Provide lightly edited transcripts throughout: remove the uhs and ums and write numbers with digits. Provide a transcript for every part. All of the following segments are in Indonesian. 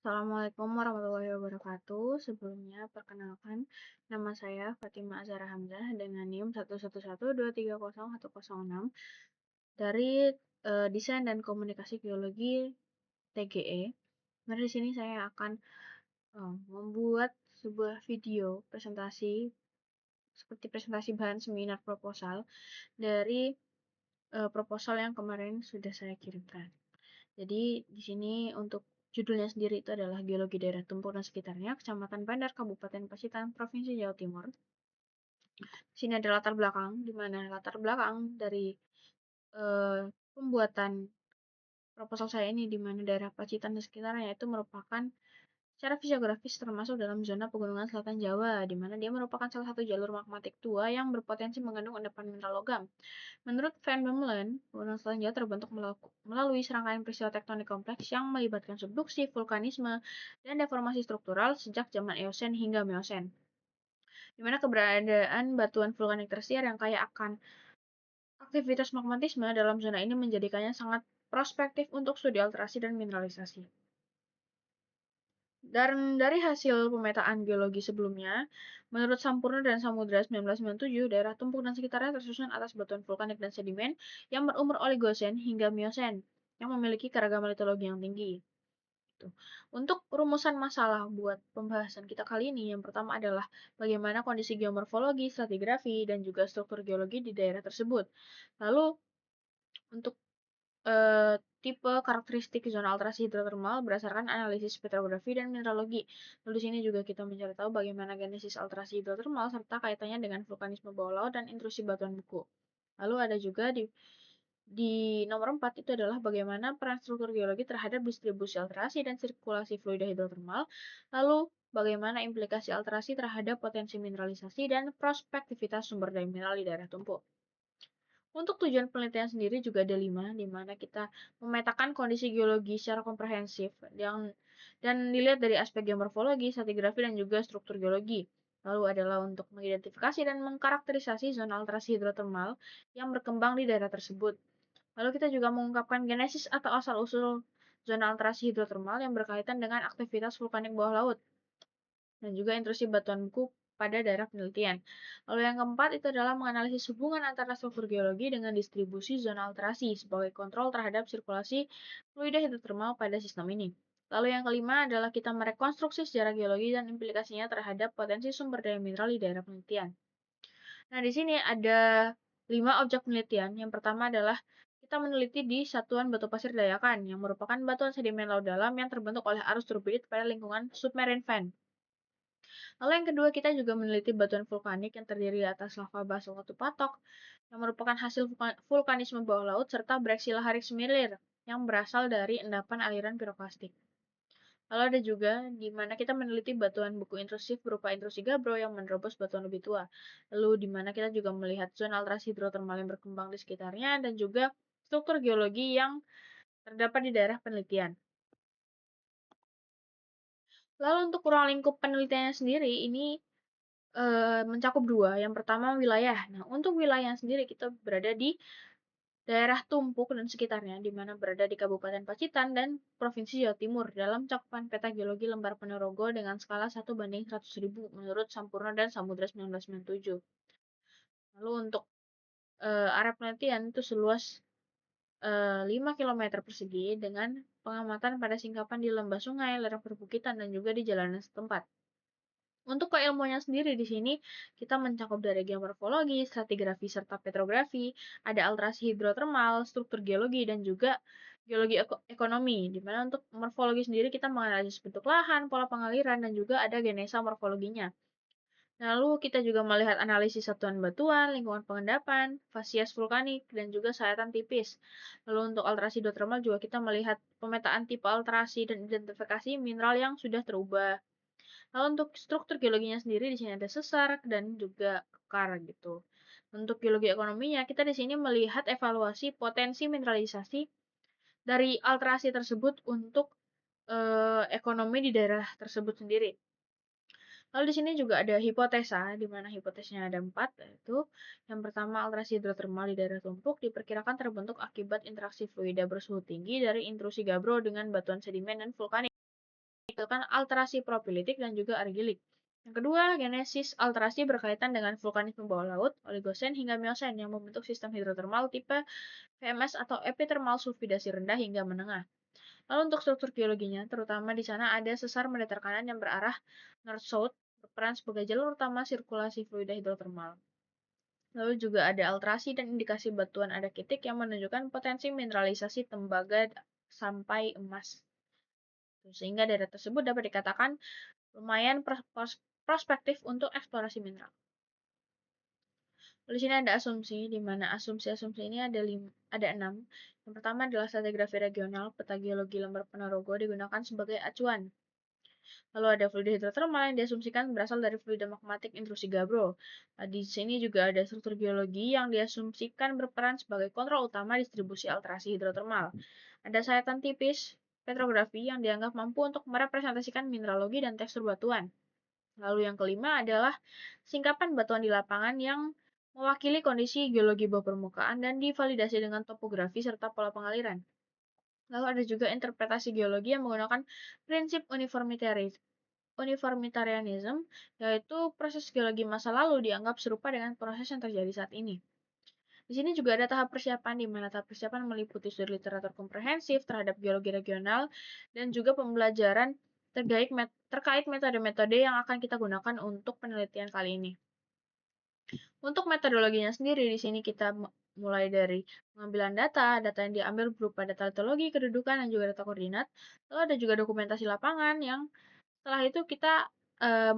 Assalamualaikum warahmatullahi wabarakatuh. Sebelumnya, perkenalkan, nama saya Fatima Azhara Hamzah dengan NIM 111230106 dari Desain dan Komunikasi Geologi TGE. Nah, di sini saya akan membuat sebuah video presentasi seperti presentasi bahan seminar proposal dari proposal yang kemarin sudah saya kirimkan. Jadi di sini untuk judulnya sendiri itu adalah Geologi Daerah Tumpuk dan Sekitarnya, Kecamatan Bandar, Kabupaten Pacitan, Provinsi Jawa Timur. Di sini ada latar belakang, di mana latar belakang dari pembuatan proposal saya ini, di mana daerah Pacitan dan sekitarnya itu merupakan secara fisiografis termasuk dalam zona pegunungan selatan Jawa, di mana dia merupakan salah satu jalur magmatik tua yang berpotensi mengandung endapan mineral logam. Menurut Van Bemmelen, pegunungan selatan Jawa terbentuk melalui serangkaian peristiwa tektonik kompleks yang melibatkan subduksi, vulkanisme, dan deformasi struktural sejak zaman Eosen hingga Meosen, di mana keberadaan batuan vulkanik tersier yang kaya akan aktivitas magmatisme dalam zona ini menjadikannya sangat prospektif untuk studi alterasi dan mineralisasi. Dan dari hasil pemetaan geologi sebelumnya, menurut Sampurna dan Samudra 1997, daerah Tumpuk dan sekitarnya tersusun atas batuan vulkanik dan sedimen yang berumur Oligosen hingga Miosen, yang memiliki keragaman litologi yang tinggi. Untuk rumusan masalah buat pembahasan kita kali ini, yang pertama adalah bagaimana kondisi geomorfologi, stratigrafi, dan juga struktur geologi di daerah tersebut. Lalu, untuk tipe karakteristik zona alterasi hidrotermal berdasarkan analisis petrografi dan mineralogi. Lalu di sini juga kita mencari tahu bagaimana genesis alterasi hidrotermal serta kaitannya dengan vulkanisme bawah laut dan intrusi batuan beku. Lalu ada juga di nomor 4 itu adalah bagaimana peran struktur geologi terhadap distribusi alterasi dan sirkulasi fluida hidrotermal. Lalu bagaimana implikasi alterasi terhadap potensi mineralisasi dan prospektivitas sumber daya mineral di daerah tumpuk. Untuk tujuan penelitian sendiri juga ada 5, di mana kita memetakan kondisi geologi secara komprehensif dan dilihat dari aspek geomorfologi, stratigrafi, dan juga struktur geologi. Lalu adalah untuk mengidentifikasi dan mengkarakterisasi zona alterasi hidrotermal yang berkembang di daerah tersebut. Lalu kita juga mengungkapkan genesis atau asal-usul zona alterasi hidrotermal yang berkaitan dengan aktivitas vulkanik bawah laut dan juga intrusi batuan beku pada daerah penelitian. Lalu yang keempat itu adalah menganalisis hubungan antara struktur geologi dengan distribusi zona alterasi sebagai kontrol terhadap sirkulasi fluida hidrotermal pada sistem ini. Lalu yang kelima adalah kita merekonstruksi sejarah geologi dan implikasinya terhadap potensi sumber daya mineral di daerah penelitian. Nah, di sini ada 5 objek penelitian. Yang pertama adalah kita meneliti di Satuan Batu Pasir Dayakan, yang merupakan batuan sedimen laut dalam yang terbentuk oleh arus turbidit pada lingkungan submarine vent. Lalu yang kedua, kita juga meneliti batuan vulkanik yang terdiri atas lava basalt batu patok, yang merupakan hasil vulkanisme bawah laut, serta bereaksi laharik semilir, yang berasal dari endapan aliran piroklastik. Lalu ada juga di mana kita meneliti batuan beku intrusif berupa intrusi gabbro yang menerobos batuan lebih tua. Lalu di mana kita juga melihat zona alterasi hidrotermal yang berkembang di sekitarnya dan juga struktur geologi yang terdapat di daerah penelitian. Lalu untuk ruang lingkup penelitiannya sendiri ini mencakup 2. Yang pertama wilayah. Nah, untuk wilayah sendiri kita berada di daerah Tumpuk dan sekitarnya, di mana berada di Kabupaten Pacitan dan Provinsi Jawa Timur dalam cakupan peta geologi lembar Ponorogo dengan skala 1:100.000 menurut Sampurna dan Samudra 1997. Lalu untuk area penelitian itu seluas 5 km persegi dengan pengamatan pada singkapan di lembah sungai, lereng perbukitan, dan juga di jalanan setempat. Untuk keilmuannya sendiri di sini kita mencakup dari geomorfologi, stratigrafi serta petrografi, ada alterasi hidrotermal, struktur geologi dan juga geologi ekonomi. Di mana untuk morfologi sendiri kita menganalisis bentuk lahan, pola pengaliran dan juga ada genesa morfologinya. Lalu kita juga melihat analisis satuan batuan, lingkungan pengendapan, fasies vulkanik dan juga sayatan tipis. Lalu untuk alterasi hidrotermal juga kita melihat pemetaan tipe alterasi dan identifikasi mineral yang sudah terubah. Lalu untuk struktur geologinya sendiri di sini ada sesar dan juga kekar gitu. Untuk geologi ekonominya, kita di sini melihat evaluasi potensi mineralisasi dari alterasi tersebut untuk ekonomi di daerah tersebut sendiri. Lalu di sini juga ada hipotesa, di mana hipotesanya ada 4, yaitu yang pertama alterasi hidrotermal di daerah tumpuk diperkirakan terbentuk akibat interaksi fluida bersuhu tinggi dari intrusi gabbro dengan batuan sedimen dan vulkanik. menghasilkan alterasi propilitik dan juga argilik. Yang kedua, genesis alterasi berkaitan dengan vulkanisme bawah laut, Oligosen hingga Miosen yang membentuk sistem hidrotermal tipe VMS atau epithermal sulfidasi rendah hingga menengah. Lalu untuk struktur geologinya, terutama di sana ada sesar mendatar kanan yang berarah north-south, berperan sebagai jalur utama sirkulasi fluida hidrotermal. Lalu juga ada alterasi dan indikasi batuan adakitik yang menunjukkan potensi mineralisasi tembaga sampai emas. Sehingga daerah tersebut dapat dikatakan lumayan prospektif untuk eksplorasi mineral. Di sini ada asumsi, di mana asumsi-asumsi ini ada 6. Yang pertama adalah stratigrafi regional, peta geologi lembar Ponorogo digunakan sebagai acuan. Lalu ada fluida hidrotermal yang diasumsikan berasal dari fluida magmatik intrusi Gabbro. Nah, di sini juga ada struktur geologi yang diasumsikan berperan sebagai kontrol utama distribusi alterasi hidrotermal. Ada sayatan tipis, petrografi yang dianggap mampu untuk merepresentasikan mineralogi dan tekstur batuan. Lalu yang kelima adalah singkapan batuan di lapangan yang mewakili kondisi geologi bawah permukaan dan divalidasi dengan topografi serta pola pengaliran. Lalu ada juga interpretasi geologi yang menggunakan prinsip uniformitarianism, yaitu proses geologi masa lalu dianggap serupa dengan proses yang terjadi saat ini. Di sini juga ada tahap persiapan, di mana tahap persiapan meliputi studi literatur komprehensif terhadap geologi regional dan juga pembelajaran terkait metode-metode yang akan kita gunakan untuk penelitian kali ini. Untuk metodologinya sendiri, di sini kita mulai dari pengambilan data yang diambil berupa data litologi, kedudukan, dan juga data koordinat. Lalu ada juga dokumentasi lapangan yang setelah itu kita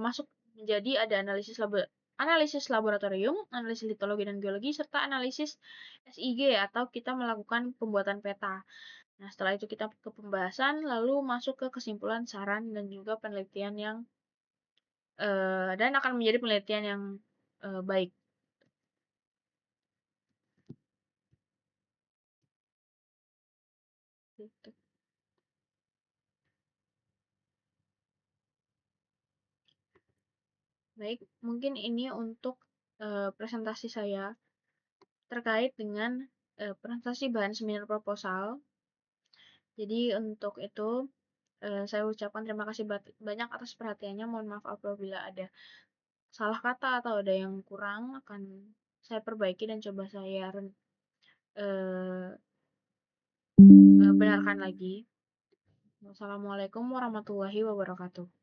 masuk menjadi ada analisis laboratorium, analisis litologi dan geologi, serta analisis SIG atau kita melakukan pembuatan peta. Nah, setelah itu kita ke pembahasan, lalu masuk ke kesimpulan, saran, dan juga penelitian yang dan akan menjadi penelitian yang baik. Gitu. Baik, mungkin ini untuk presentasi saya terkait dengan presentasi bahan seminar proposal. Jadi untuk itu saya ucapkan terima kasih banyak atas perhatiannya. Mohon maaf apabila ada salah kata atau ada yang kurang, akan saya perbaiki dan coba saya benarkan lagi. Wassalamualaikum warahmatullahi wabarakatuh.